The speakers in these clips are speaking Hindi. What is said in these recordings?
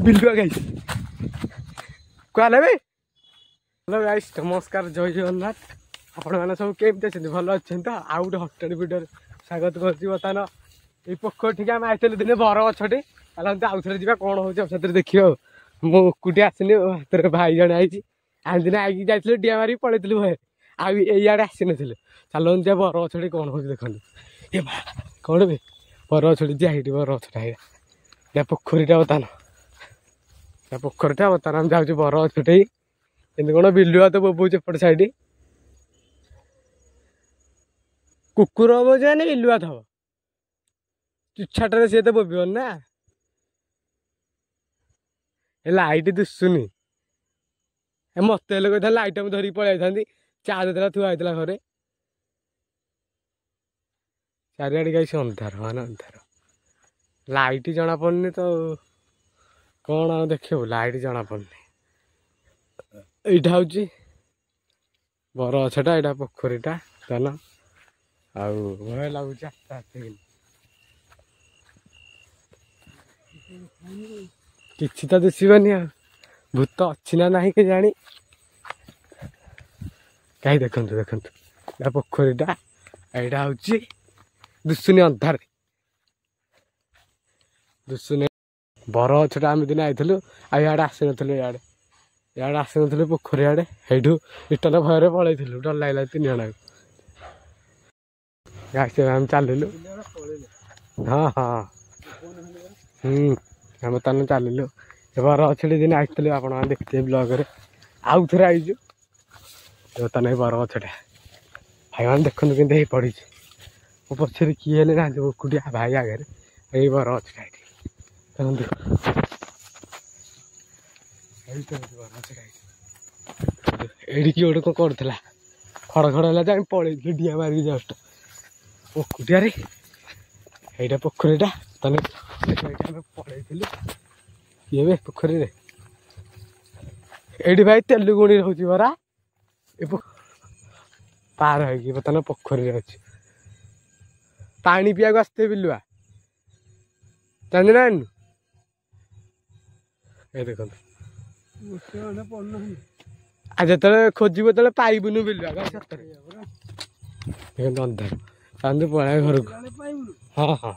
बिल्लुआ गाइस कहले हेलो गाइस नमस्कार जय जगन्नाथ आपण मैंने सब केमती अच्छे भल अच्छे तो आउ गोटे हटड़ भिडियो स्वागत कर बर्तमान ये पोखर ठीक आम आते दिने बर गछटे आउ थे जा कौन हो देखिए मुझे आसनी हाथ में भाई जन आई आम दिन आई जाइए डिया मारी पलि भय आईआड़े आसी ना चलते जा बर गछटे कौन हो देखते ये कौन भी बर गछटी जा बर गछटा पोखरीटा बर्तमान पोखरटा बर्तमान आम जाऊँ बर गछटे एमती कौन बिलुआ तो बोबूच एपट साइड कुकुर हम जाने बिलुआ थब चुछाटे सी तो बोबन ना लाइट दुसुनी मत कही लाइट मुझे धरिक पलि जाती चार्ज देला थुआ होता घरे चारिआड़े गई अंधार मान अंधार लाइट जना पड़नी तो कौन आ देखो लाइट जना पड़नी यहाँ हूँ बर गछटा यहाँ पोखरीटा जान आउ भय लगुच आस्ते आस्ते किसी तो दिशबनी भूत अच्छी ना ना के जानी कहीं देखु देखु यहाँ पोखरीटा यहाँ हूँ दुसुनी अंधार दुसुनी बर गछटा आम दिन आई आड़े आसी नु इे आसी नु पोखरी आड़े यू रिटर्न भयर पलि डर लगे तीन जन आम चलू हाँ हाँ आम तान चलू बर गछटी दिन आई आप देखते ब्लॉग आउ थे आईचु बर्तमान बर गछटा भाई मैंने देखते कि पड़ी मो पचर किए ना एकुटिया भाई आगे ये बर गछटा ये किए गोटे कौन करा खड़ खड़ है पलि डिया मारिक जस्ट एकुटिया यहाँ पोखरीटा पलि ये पोखरी ये भाई तेलुगुणी रोचे बरा पार है बर्तमान पोखरी अच्छे पानी पिया आसते बिलुआ जानी ना ये देखो आज जो खोजब तो पाइबुन बिलुआ देखो अंधार चाहते पड़ा घर को हाँ हाँ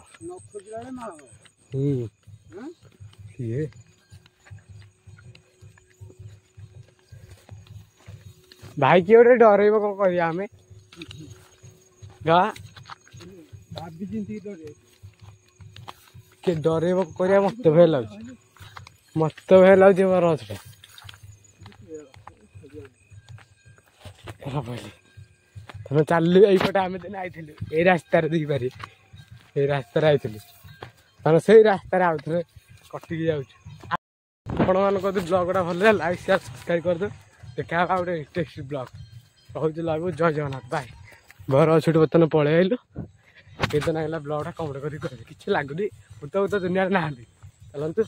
ये भाई किए गोटे डरब कौन कह आम किए डरब कर मत भय लगे मत भय लगे बर गछटा तुम चलू यपटे आम दिन आई ये रास्त दी पारि ये रास्त आई मैंने से रास्त आउ थे कटिक जाऊँ आप ब्लॉगटा भल लाइक शेयर सब्सक्राइब करदे देखा गोटे इंटरेस्ट ब्लॉग रोज लगे जय जगन्नाथ बाय बर गछटी बर्तमान पलि आइलु केतना ब्लॉगटा कमेंट कर किसी लगुनि भूत भूत दुनिया ना चलतु।